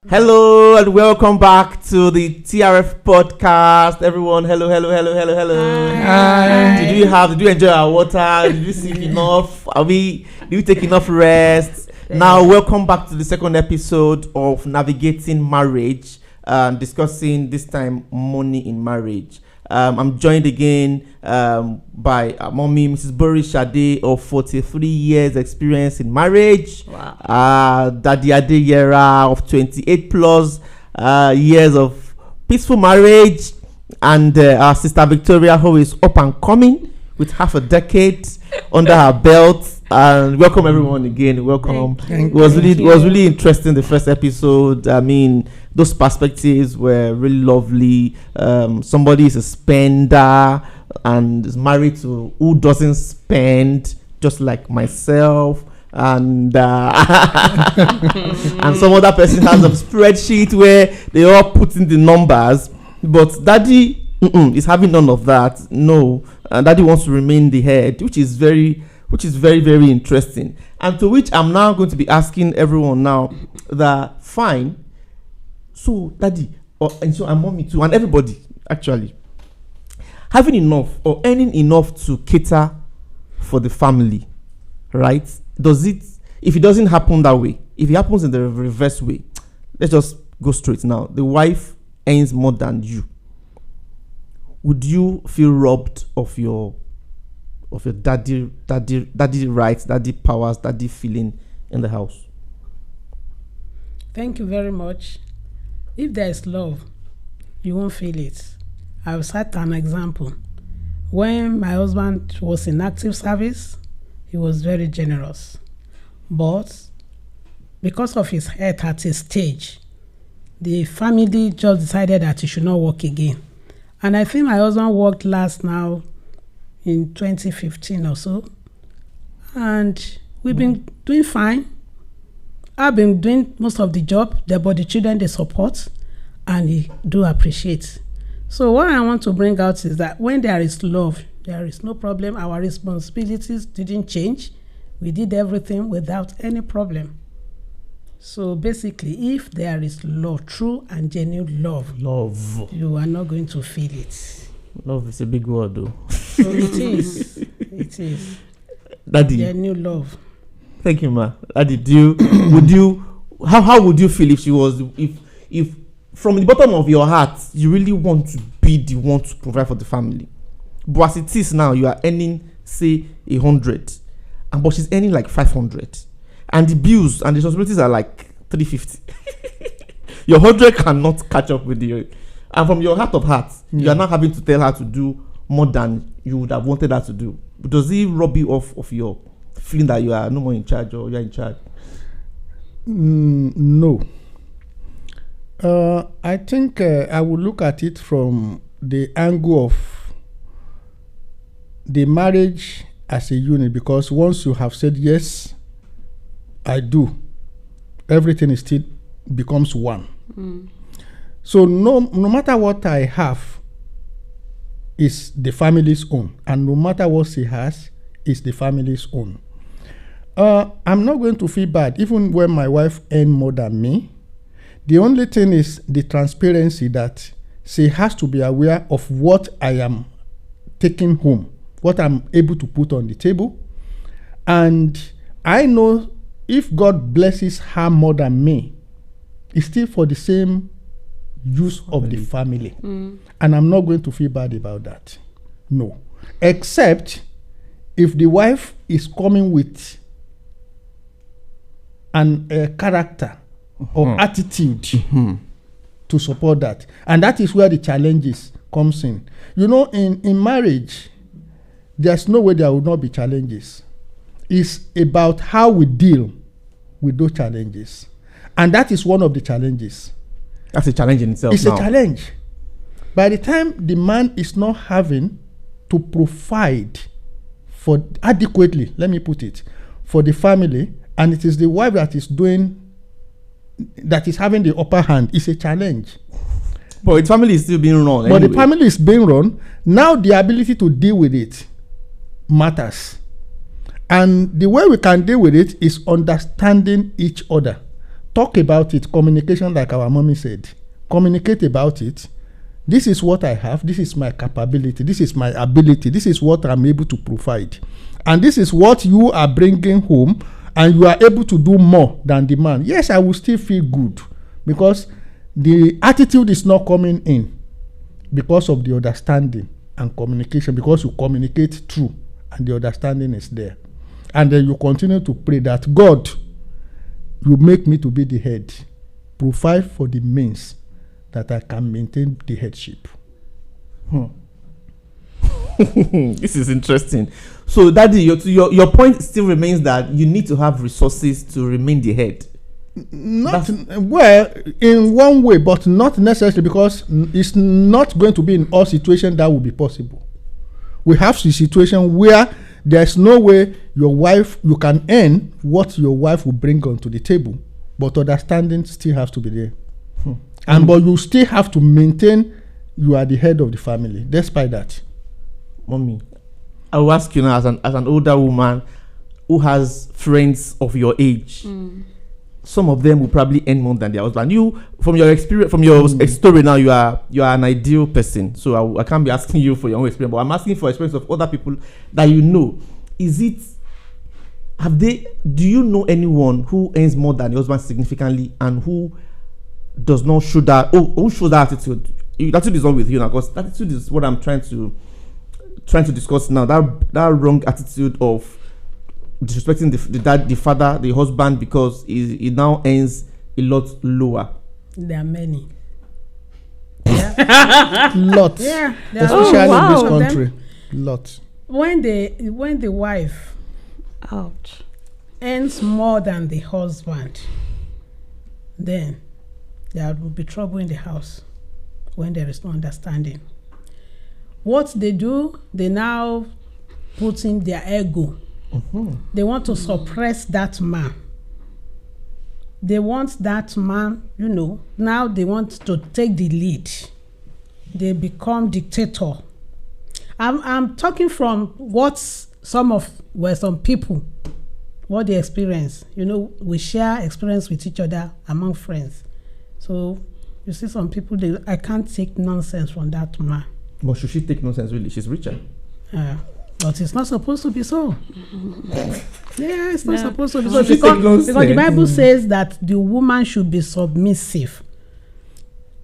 Hello and welcome back to the TRF podcast. Everyone, hello. Hi. Did you enjoy our water? Did you sleep enough? Did you take enough rest? Now, welcome back to the second episode of Navigating Marriage, discussing this time money in marriage. I'm joined again by mommy, Mrs. Boris Shade, of 43 years experience in marriage. Wow. Daddy Adeyera of 28 plus years of peaceful marriage, and our sister Victoria, who is up and coming with half a decade under her belt. And welcome everyone again. Welcome. It was really interesting, the first episode. I mean, those perspectives were really lovely. Somebody is a spender and is married to who doesn't spend, just like myself. And and some other person has a spreadsheet where they all put in the numbers, but daddy is having none of that. No, and daddy wants to remain the head, which is very interesting. And to which I'm now going to be asking everyone now that fine. So daddy, and so and mommy too, and everybody actually having enough or earning enough to cater for the family, right? Does it? If it doesn't happen that way, if it happens in the reverse way, let's just go straight now. The wife earns more than you. Would you feel robbed of your daddy rights, daddy powers, daddy feeling in the house? Thank you very much. If there is love, you won't feel it. I'll cite an example. When my husband was in active service, he was very generous. But because of his health at his stage, the family just decided that he should not work again. And I think my husband worked last now in 2015 or so. And we've been doing fine. I've been doing most of the job, but the children, they support and they do appreciate. So what I want to bring out is that when there is love, there is no problem. Our responsibilities didn't change. We did everything without any problem. So basically, if there is love, true and genuine love, you are not going to feel it. Love is a big word, though. So it is. It is. Daddy. Genuine love. Thank you, ma. Daddy, how would you feel if she was, if from the bottom of your heart, you really want to be the one to provide for the family? But as it is now, you are earning, say, 100, but she's earning like 500, and the bills and the responsibilities are like 350. Your 100 cannot catch up with you, and from your heart of hearts, you are now having to tell her to do more than you would have wanted her to do. Does it rob you of your feeling that you are no more in charge, or you are in charge? No. I think I would look at it from the angle of the marriage as a unit, because once you have said yes, I do, everything is still becomes one. So no matter what I have is the family's own, and no matter what she has is the family's own. I'm not going to feel bad even when my wife earns more than me. The only thing is the transparency, that she has to be aware of what I am taking home, what I'm able to put on the table. And I know if God blesses her more than me, it's still for the same use of the family. And I'm not going to feel bad about that. No. Except if the wife is coming with an character or attitude to support that. And that is where the challenges comes in. You know, in marriage, there's no way there will not be challenges. It's about how we deal with those challenges. And that is one of the challenges. That's a challenge in itself. It's a challenge. By the time the man is not having to provide for adequately, let me put it, for the family, and it is the wife that is having the upper hand, it's a challenge. But the family is still being run. But the family is being run. Now the ability to deal with it matters. And the way we can deal with it is understanding each other, talk about it. Communication, like our mommy said. Communicate about it. This is what I have. This is my capability. This is my ability. This is what I'm able to provide. And this is what you are bringing home, and you are able to do more than the man. Yes, I will still feel good because the attitude is not coming in because of the understanding and communication, because you communicate true and the understanding is there. And then you continue to pray that God, you make me to be the head. Provide for the means that I can maintain the headship. This is interesting. So, Daddy, your point still remains that you need to have resources to remain the head. Well, in one way, but not necessarily, because it's not going to be in all situations that will be possible. We have a situation where there's no way you can earn what your wife will bring onto the table, but understanding still has to be there. But you still have to maintain you are the head of the family, despite that. Mommy, I will ask you now, as an older woman who has friends of your age. Some of them will probably earn more than their husband. You, from your experience, from your story now, you are an ideal person. So I can't be asking you for your own experience, but I'm asking for experience of other people that you know. Do you know anyone who earns more than your husband significantly and who does not show that, who shows that attitude? That attitude is not with you now, because that attitude is what I'm trying to discuss now. That wrong attitude of disrespecting the father, the husband, because he now earns a lot lower. There are many. Lots. Yeah, especially in this country. Lots. When the wife earns more than the husband, then there will be trouble in the house when there is no understanding. What they do, they now put in their ego. They want to suppress that man. They want that man, now they want to take the lead. They become dictator. I'm talking from what some people, what they experience. We share experience with each other among friends. So you see some people, I can't take nonsense from that man. But should she take nonsense really? She's richer. But it's not supposed to be so. Yeah, it's not supposed to be so. Because the Bible says that the woman should be submissive.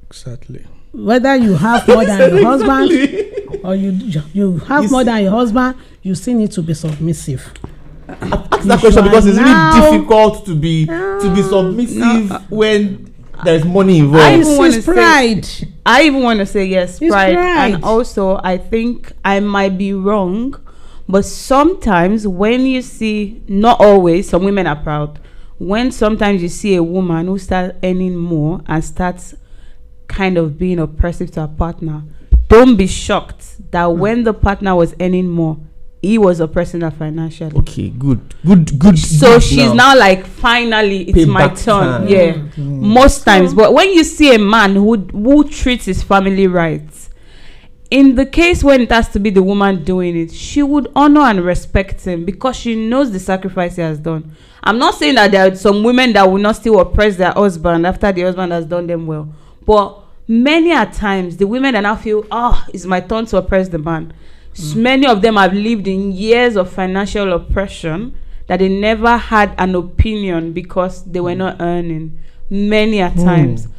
Exactly. Whether you have more than your husband or you have more than your husband, you still need to be submissive. Ask that question because it's really difficult to be submissive when there's money involved. I even want to say yes, pride. And also, I think I might be wrong, but sometimes when you see, not always, some women are proud. When sometimes you see a woman who starts earning more and starts kind of being oppressive to her partner, don't be shocked that when the partner was earning more, he was oppressing her financially. Okay, good. So she's now like, finally, it's my turn. Yeah, most times. But when you see a man who treats his family right, in the case when it has to be the woman doing it, she would honor and respect him because she knows the sacrifice he has done. I'm not saying that there are some women that will not still oppress their husband after the husband has done them well, but many a times the women that now feel, it's my turn to oppress the man. Many of them have lived in years of financial oppression that they never had an opinion because they were not earning. Many a times.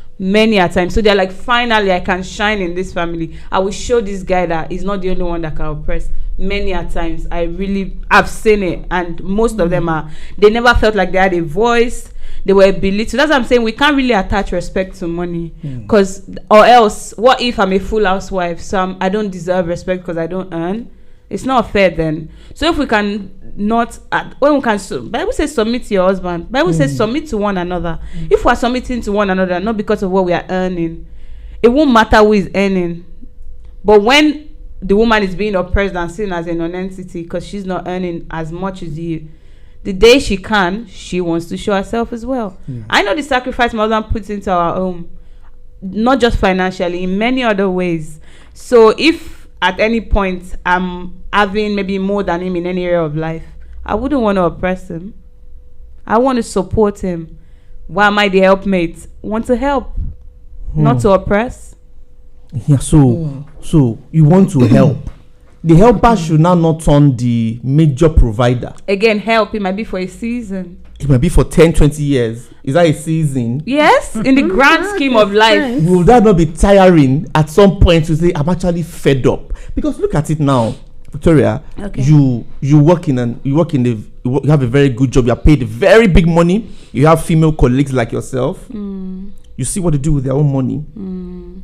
So they're like, finally, I can shine in this family. I will show this guy that he's not the only one that can oppress. Many a times, I've seen it. And most of them they never felt like they had a voice. They were belittled. That's what I'm saying. We can't really attach respect to money, or else, what if I'm a full housewife, so I don't deserve respect because I don't earn? It's not fair then. So if we can not, when we can, Bible says submit to your husband. Bible says submit to one another. If we are submitting to one another, not because of what we are earning, it won't matter who is earning. But when the woman is being oppressed and seen as a non-entity because she's not earning as much as you, the day she wants to show herself as well. I know the sacrifice my husband puts into our home, not just financially, in many other ways. So if at any point I'm having maybe more than him in any area of life, I wouldn't want to oppress him. I want to support him. Why am I the helpmate? Want to help, not to oppress. Yeah, so you want to help. The helper should now not turn the major provider. Again, help, it might be for a season. It might be for 10, 20 years. Is that a season? Yes, in the grand scheme of life. Will that not be tiring at some point to say, I'm actually fed up? Because look at it now, Victoria. Okay. You have a very good job. You are paid very big money. You have female colleagues like yourself. You see what they do with their own money.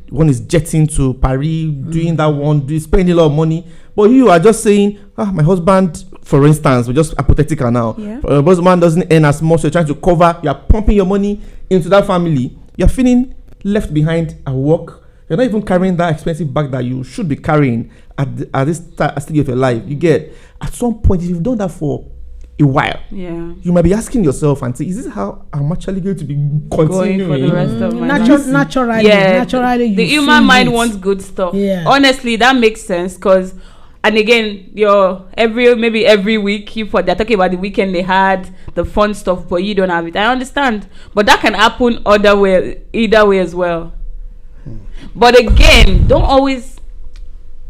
One is jetting to Paris, doing that one, spending a lot of money. But you are just saying, my husband, for instance, we're just hypothetical now. Yeah. My husband doesn't earn as much. You're trying to cover. You're pumping your money into that family. You're feeling left behind at work. You're not even carrying that expensive bag that you should be carrying at this stage of your life. You get, at some point, if you've done that for a while, you might be asking yourself and say, is this how I'm actually going to be continuing for the rest of my life? Naturally, the human mind wants good stuff. Honestly, that makes sense, because, and again, maybe every week they're talking about the weekend they had, the fun stuff, but you don't have it. I understand, but that can happen either way as well. But again, don't always,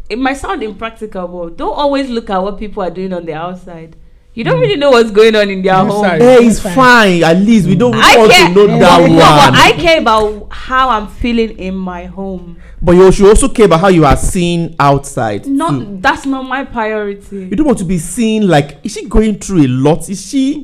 it might sound impractical, but don't always look at what people are doing on the outside. You don't really know what's going on in their home. Hey, it's fine. At least we don't want to know that one. But I care about how I'm feeling in my home. But you should also care about how you are seen outside. That's not my priority. You don't want to be seen like, is she going through a lot? Is she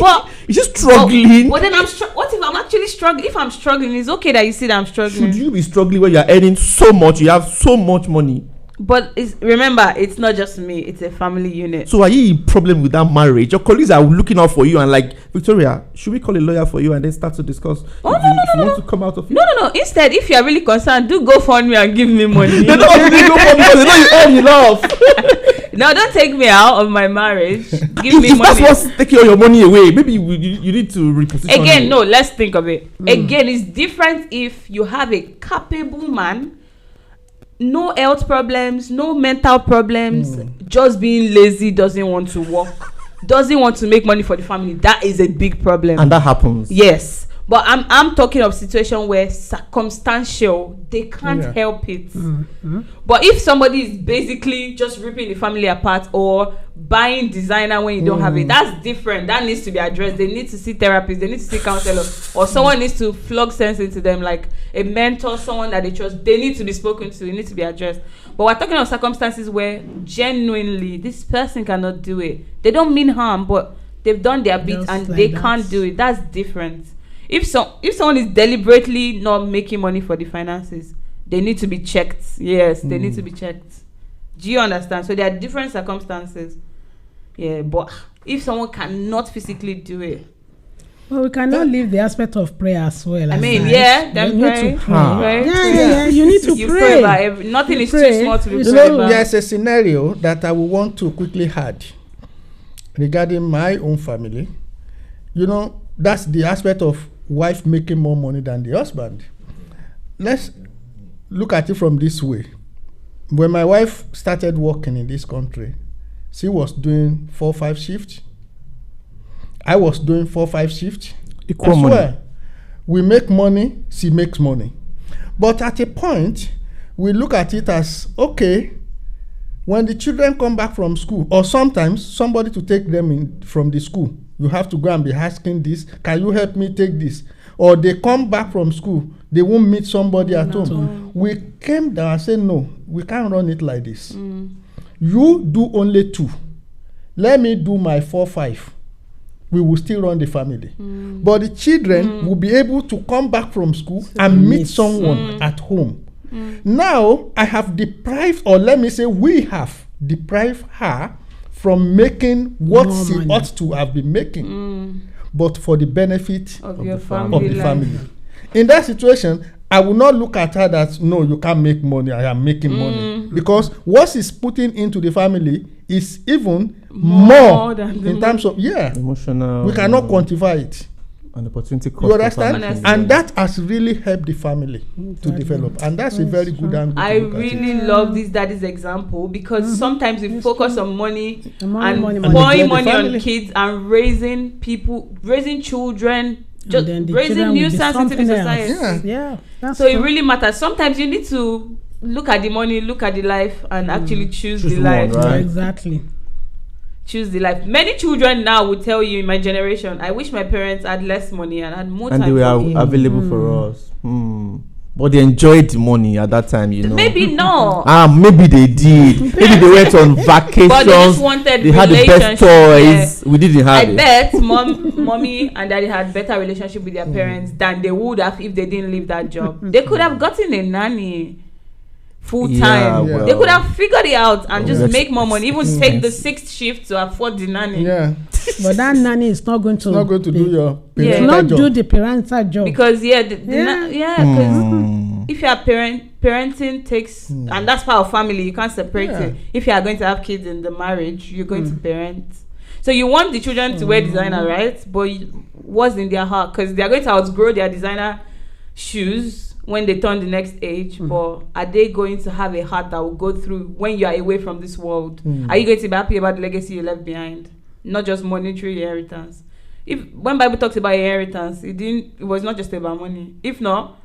struggling? But then what if I'm actually struggling? If I'm struggling, it's okay that you see that I'm struggling. Should you be struggling when you're earning so much? You have so much money. But remember, it's not just me, it's a family unit. So are you in problem with that marriage? Your colleagues are looking out for you and like, Victoria, should we call a lawyer for you and then start to discuss if you want to come out of it? No. Instead, if you are really concerned, do go fund me and give me money. They don't want to go fund me because they know you earn enough. No, don't take me out of my marriage. Give me if money. If that's what's taking all your money away, maybe you need to reposition again it. No, let's think of it. Again, it's different if you have a capable man, no health problems, no mental problems, just being lazy, doesn't want to work, doesn't want to make money for the family. That is a big problem, and that happens. Yes, but I'm talking of situation where circumstantial, they can't help it. But if somebody is basically just ripping the family apart or buying designer when you don't have it, that's different. That needs to be addressed. They need to see therapists, they need to see counselors, or someone needs to flog sense into them, like a mentor, someone that they trust. They need to be spoken to, it needs to be addressed. But we're talking of circumstances where genuinely this person cannot do it. They don't mean harm, but they've done their bit and they can't do it. That's different. If someone is deliberately not making money for the finances, they need to be checked. Yes, they need to be checked. Do you understand? So there are different circumstances. Yeah, but if someone cannot physically do it, well, we cannot leave the aspect of prayer as well. I mean, then pray. Yeah. You need to pray. About nothing is too small to be prayed about. There's a scenario that I will want to quickly add regarding my own family. That's the aspect of wife making more money than the husband. Let's look at it from this way. When my wife started working in this country, she was doing 4-5 shifts. I was doing 4-5 shifts. Equal money. We make money, she makes money. But at a point, we look at it as, okay, when the children come back from school, or sometimes somebody to take them in from the school, you have to go and be asking this, can you help me take this? Or they come back from school, they won't meet somebody at home. We came down and said, no, we can't run it like this. You do only 2. Let me do my 4-5. We will still run the family. But the children will be able to come back from school and meet someone at home. Now, I have deprived, or let me say we have deprived her from making what she ought to have been making, but for the benefit of the family. In that situation, I will not look at her that, no, you can't make money, I am making money. Because what she's putting into the family is even more in terms of, emotional. We cannot quantify it. And opportunity cost. You understand? And that has really helped the family to develop. And that's a very good angle. I really love this daddy's example, because sometimes we focus on money and pouring money on kids and raising children just raising nuisance into the society. Yeah. So it really matters. Sometimes you need to look at the money, look at the life, and actually choose the life. One, right? Yeah, exactly. Choose the life. Many children now would tell you in my generation, I wish my parents had less money and had more time. And they were available for us. But they enjoyed the money at that time, Maybe no. Maybe they did. Maybe they went on vacations. But they just wanted they had the best toys. Yeah. We didn't have I bet mommy and daddy had better relationship with their parents than they would have if they didn't leave that job. They could have gotten a nanny full time. They could have figured it out and just make more money. Even take the 6th shift to afford the nanny. Yeah. But that nanny is not going to. It's not going to do your parental job. Do the parental job. Because if you are parenting takes, and that's part of family. You can't separate it. If you are going to have kids in the marriage, you're going to parent. So you want the children to wear designer, right? But what's in their heart? Because they are going to outgrow their designer shoes when they turn the next age. But are they going to have a heart that will go through when you are away from this world? Are you going to be happy about the legacy you left behind? Not just monetary inheritance. When Bible talks about inheritance, it was not just about money. If not,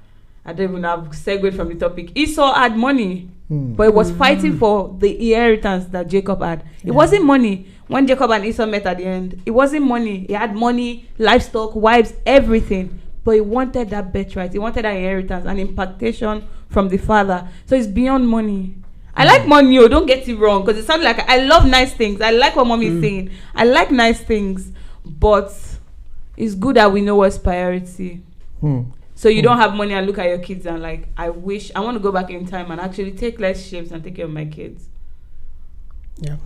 I don't even have segued from the topic. Esau had money, but he was fighting for the inheritance that Jacob had. It wasn't money. When Jacob and Esau met at the end, it wasn't money. He had money, livestock, wives, everything. But he wanted that birthright. He wanted that inheritance and impartation from the father. So it's beyond money. I like money, don't get it wrong, because it sounds like I love nice things. I like what mommy is saying. I like nice things, but it's good that we know what's priority. So you don't have money and look at your kids and like, I wish I want to go back in time and actually take less shifts and take care of my kids. Yeah,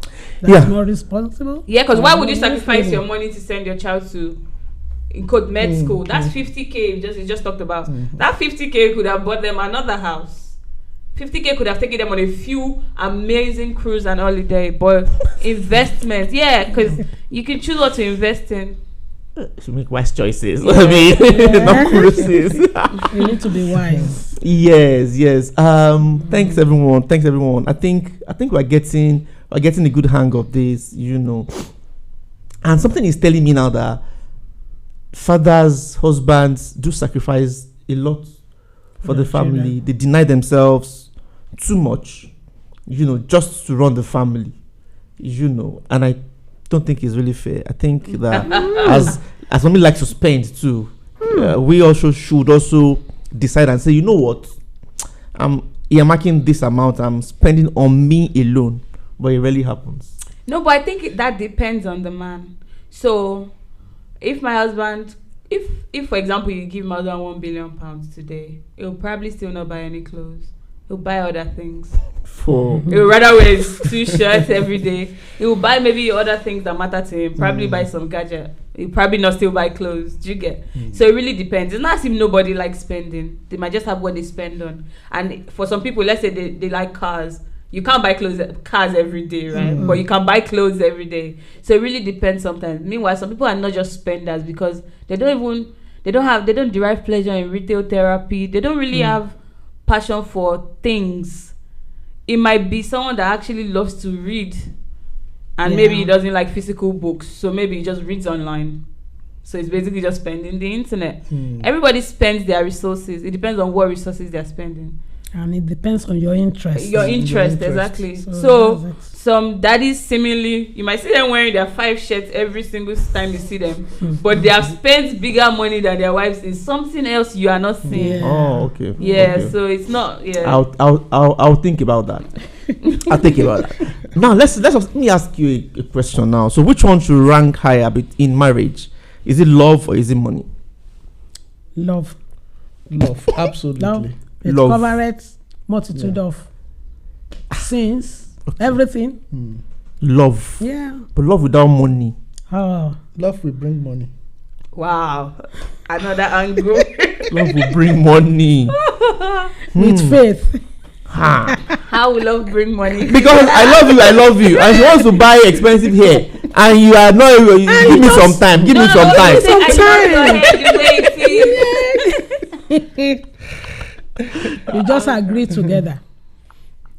that's more responsible. Yeah, because why would you sacrifice your money to send your child to in code med school? That's 50K. You just talked about that 50K could have bought them another house. 50K could have taken them on a few amazing cruise and holiday, but investment, because you can choose what to invest in. To make wise choices. I mean, not cruises. You need to be wise. Yes. Thanks everyone. I think we're getting a good hang of this, And something is telling me now that fathers, husbands do sacrifice a lot for the family. They deny themselves too much, just to run the family, and I don't think it's really fair. I think that as mommy likes to spend too, we also should decide and say, you know what, I'm earmarking this amount, I'm spending on me alone, but it really happens. No, but I think that depends on the man. So if my husband, if for example you give my husband £1 billion today, he'll probably still not buy any clothes. He'll buy other things. He'll rather wear his 2 shirts every day. He'll buy maybe other things that matter to him. Probably buy some gadget. He'll probably not still buy clothes. Do you get? So it really depends. It's not as if nobody likes spending. They might just have what they spend on. And for some people, let's say they like cars. You can't buy cars every day, right? But you can buy clothes every day. So it really depends sometimes. Meanwhile, some people are not just spenders because they don't derive pleasure in retail therapy. They don't really have passion for things. It might be someone that actually loves to read and maybe he doesn't like physical books, so maybe he just reads online. So it's basically just spending the internet. Everybody spends their resources. It depends on what resources they're spending. And it depends on your interest. Your interest. Exactly. So some daddies similarly, you might see them wearing their 5 shirts every single time you see them, but they have spent bigger money than their wives in something else you are not seeing. Oh, okay. Yeah, so it's not. I'll think about that. I'll think about that. Now let me ask you a question now. So which one should rank higher in marriage? Is it love or is it money? Love, absolutely. Love. It covers multitude of sins, everything. Love. Yeah. But love without money. Oh. Love will bring money. Wow. Another angle. Love will bring money. With faith. How will love bring money? Because I love you. And she wants to buy expensive hair. And you are not, give me some time. Give me some time. You just agree together.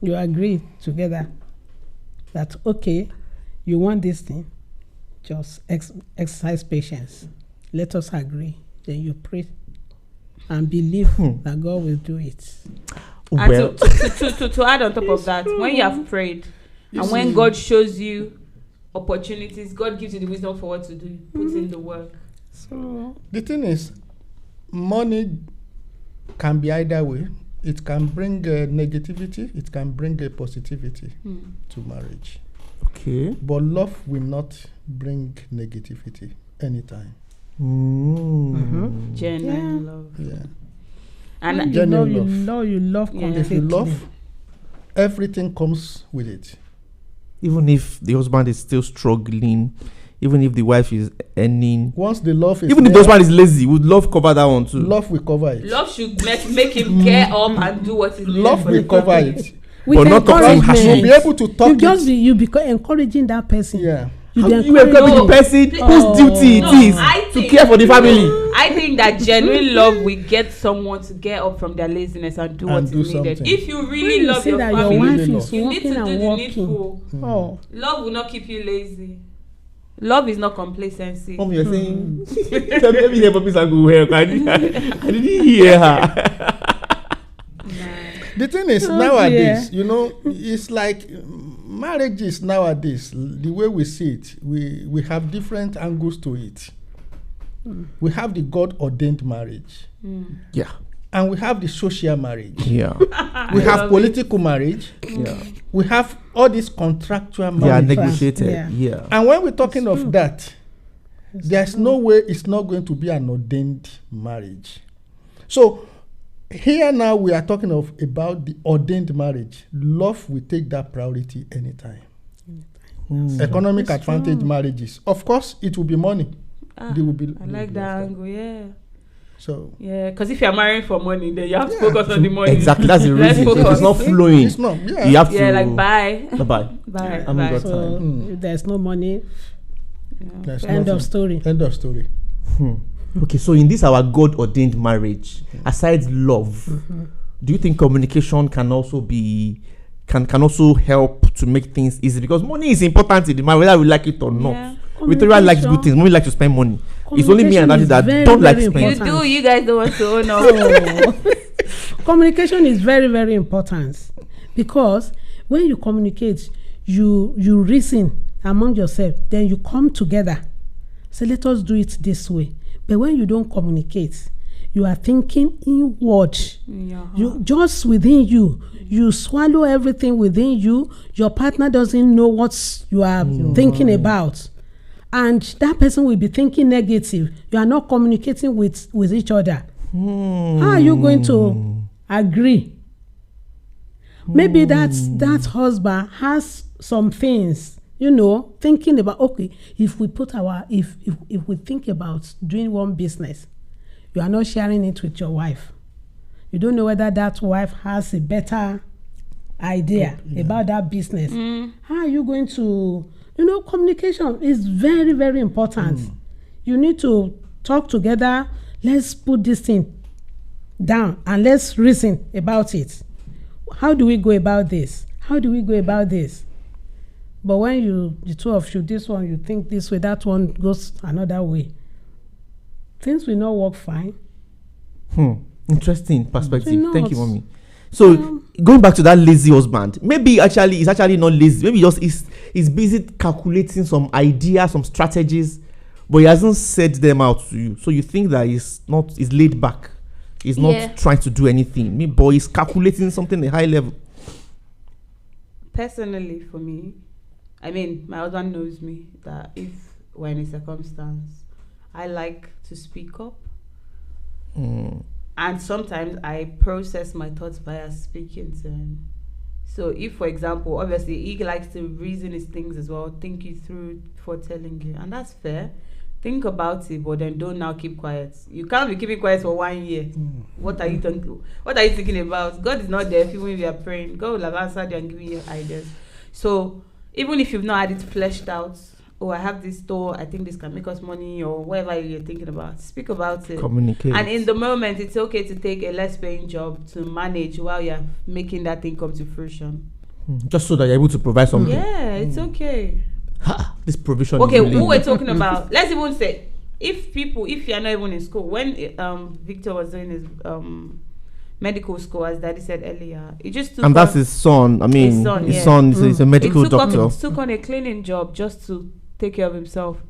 You agree together that, okay, you want this thing, just exercise patience. Let us agree. then you pray and believe that God will do it. And Well, to add on top of that, when you have prayed and when God shows you opportunities, God gives you the wisdom for what to do. Put in the work. So The thing is, money can be either way. It can bring negativity, it can bring a positivity to marriage. okay. But love will not bring negativity anytime. Genuine love. Yeah. And when Genuine you love Yeah. If you completely. love, everything comes with it. Even if the husband is still struggling, even if the wife is earning, Once the love is even if there, the husband is lazy, would love cover that one too? love will cover it. love should make him get up and do what is needed Love for will the cover family. it. With But not talking encouragement. harshly. You'll be able to talk You just it. be encouraging that person. Yeah. You How be you encourage the No. person whose duty No, it is I to think- care for the family. I think that genuine love will get someone to get up from their laziness and do what And is do needed. something. If you When really you love see your that family, your wife Really is love. you need working to do and the working. needful. Oh, Love will not keep you lazy. Love is not complacency. Mom, you're saying, tell me maybe never miss a good hair. I didn't hear her. The thing is, Oh, nowadays, it's like marriages nowadays, the way we see it, we have different angles to it. We have the God-ordained marriage, Yeah. and we have the social marriage. Yeah. We have love political marriage. Yeah. We have all these contractual They are marriage. negotiated. Yeah. Yeah. And when we're talking It's of true. that, there's no way it's not going to be an ordained marriage. So here now we are talking about the ordained marriage. Love will take that priority anytime. Economic It's advantage true. marriages. Of course, it will be money. There will be, I there will like be that love. angle, yeah. So Yeah, because if you're marrying for money, then you have to Yeah. focus on the money. Exactly. That's the Let's reason. If focus. it's not flowing, it's not. Yeah. you have Yeah, to. like bye. Bye. Bye. I'm bye. got so time. if there's no money, There's end nothing. of story. End of story. Okay, so in this our God ordained marriage, aside love, do you think communication can also be can also help to make things easy? Because money is important in the marriage, whether we like it or not. Yeah. Victoria likes good things. Mommy likes to spend money. It's only me and Communication that is very, don't like very spend. You important. do, you guys don't want to own up. Oh. Communication is very, very important, because when you communicate, you reason among yourself, then you come together, say let us do it this way. But when you don't communicate, you are thinking inward. You just within you swallow everything within you. Your partner doesn't know what you are thinking about, and that person will be thinking negative. You are not communicating with each other. How are you going to agree? Maybe that husband has some things, thinking about, okay, if we think about doing one business, you are not sharing it with your wife. You don't know whether that wife has a better idea about that business. How are you going to, communication is very, very important. You need to talk together. Let's put this thing down and let's reason about it. How do we go about this? How do we go about this? But when the two of you, this one you think this way, that one goes another way, things will not work fine. Interesting perspective. Why not? Thank you, mommy. So going back to that lazy husband, maybe he's actually not lazy. Maybe just he's busy calculating some ideas, some strategies, but he hasn't said them out to you. So you think that he's laid back. He's not trying to do anything. But he's calculating something at a high level. Personally, for me, I mean, my husband knows me that if we're in a circumstance, I like to speak up. And sometimes I process my thoughts via speaking to him. So if, for example, obviously he likes to reason his things as well, think you through before telling you, and that's fair. Think about it, but then don't now keep quiet. You can't be keeping quiet for 1 year. What are you thinking about? God is not there. Even if you are praying, God will have answered you and given you ideas. So even if you've not had it fleshed out, I have this store, I think this can make us money, or whatever you're thinking about, speak about it. Communicate. And in the moment, it's okay to take a less paying job to manage while you're making that thing come to fruition. Just so that you're able to provide something. Yeah, it's okay. This provision. Okay, is really who we're talking about? Let's even say if you're not even in school, when Victor was doing his medical school, as Daddy said earlier, it just took and that's his son. I mean, his son is a medical doctor. He took on a cleaning job just to take care of himself.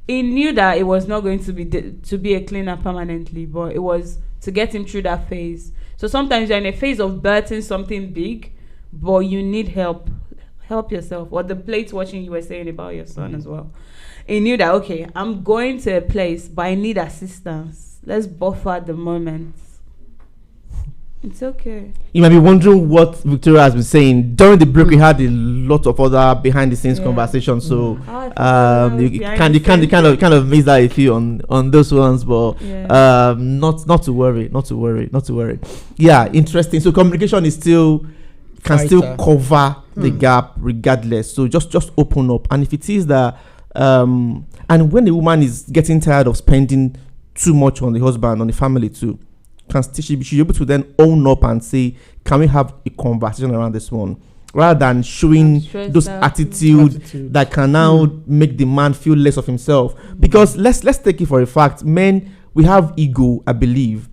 He knew that it was not going to be a cleaner permanently, but it was to get him through that phase. So sometimes you're in a phase of birthing something big, but you need help. Help yourself. Or the plate watching you were saying about your son as well. He knew that, okay, I'm going to a place, but I need assistance. Let's buffer the moment. It's okay. You might be wondering what Victoria has been saying. During the break, we had a lot of other behind the scenes conversations. So you kind of miss that if you on those ones, but not to worry. Yeah, interesting. So communication is still still cover the gap regardless. So just open up. And if it is that and when the woman is getting tired of spending too much on the husband, on the family too, she should be able to then own up and say, can we have a conversation around this one, rather than showing those attitude that can now make the man feel less of himself. Because let's take it for a fact, men, we have ego, I believe.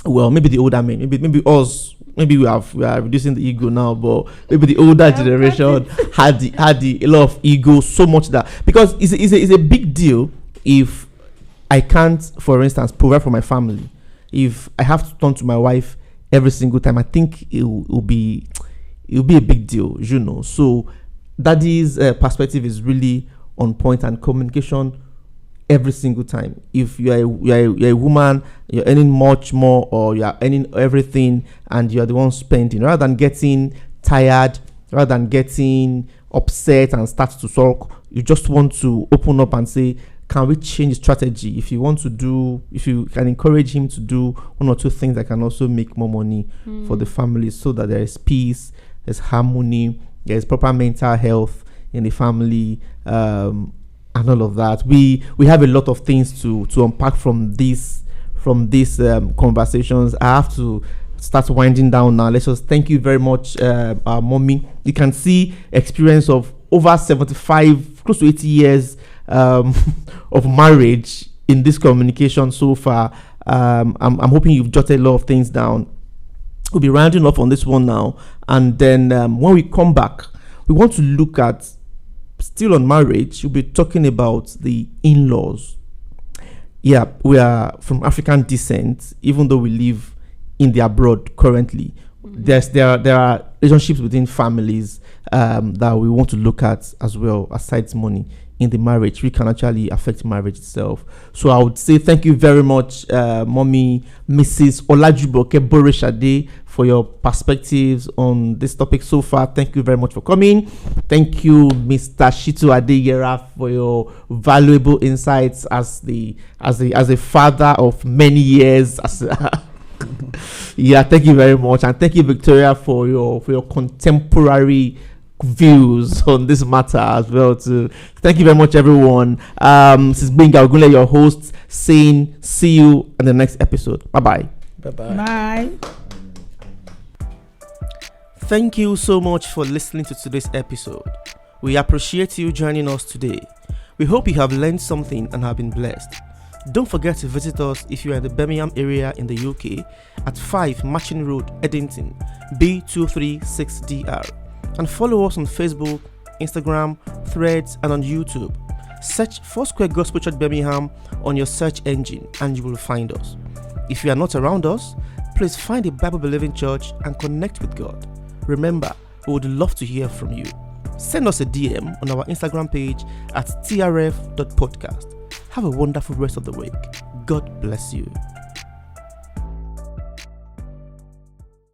Well, maybe the older men, maybe us, maybe we are reducing the ego now, but maybe the older generation had a lot of ego, so much that, because it's a big deal if I can't, for instance, provide for my family. If I have to turn to my wife every single time, I think it will be a big deal, you know. So Daddy's perspective is really on point, and communication every single time. If you're a woman, you're earning much more, or you're earning everything, and you're the one spending, rather than getting tired, rather than getting upset and start to sulk, you just want to open up and say, can we change strategy? If you can encourage him to do one or two things that can also make more money for the family, so that there is peace, there's harmony, there's proper mental health in the family, and all of that. We have a lot of things to unpack from these conversations. I have to start winding down now. Let's just thank you very much, our mommy. You can see experience of over 75, close to 80 years of marriage in this communication so far. I'm hoping you've jotted a lot of things down. We'll be rounding off on this one now, and then when we come back, we want to look at, still on marriage, we'll be talking about the in-laws. Yeah, we are from African descent, even though we live in the abroad currently. There are relationships within families that we want to look at as well, aside money in the marriage, which can actually affect marriage itself. So I would say thank you very much, Mommy Mrs. Olajuboke Boreshade, for your perspectives on this topic so far. Thank you very much for coming. Thank you, Mr. Shitu Adeyera, for your valuable insights as a father of many years. Yeah, thank you very much, and thank you, Victoria, for your contemporary views on this matter as well too. Thank you very much, everyone. This is Benga Ogunle, your host, saying see you in the next episode. Bye. Thank you so much for listening to today's episode. We appreciate you joining us today. We hope you have learned something and have been blessed. Don't forget to visit us if you are in the Birmingham area in the UK at 5 Matching Road, Eddington, B236DR. And follow us on Facebook, Instagram, Threads, and on YouTube. Search Foursquare Gospel Church Birmingham on your search engine and you will find us. If you are not around us, please find a Bible-believing church and connect with God. Remember, we would love to hear from you. Send us a DM on our Instagram page at trf.podcast. Have a wonderful rest of the week. God bless you.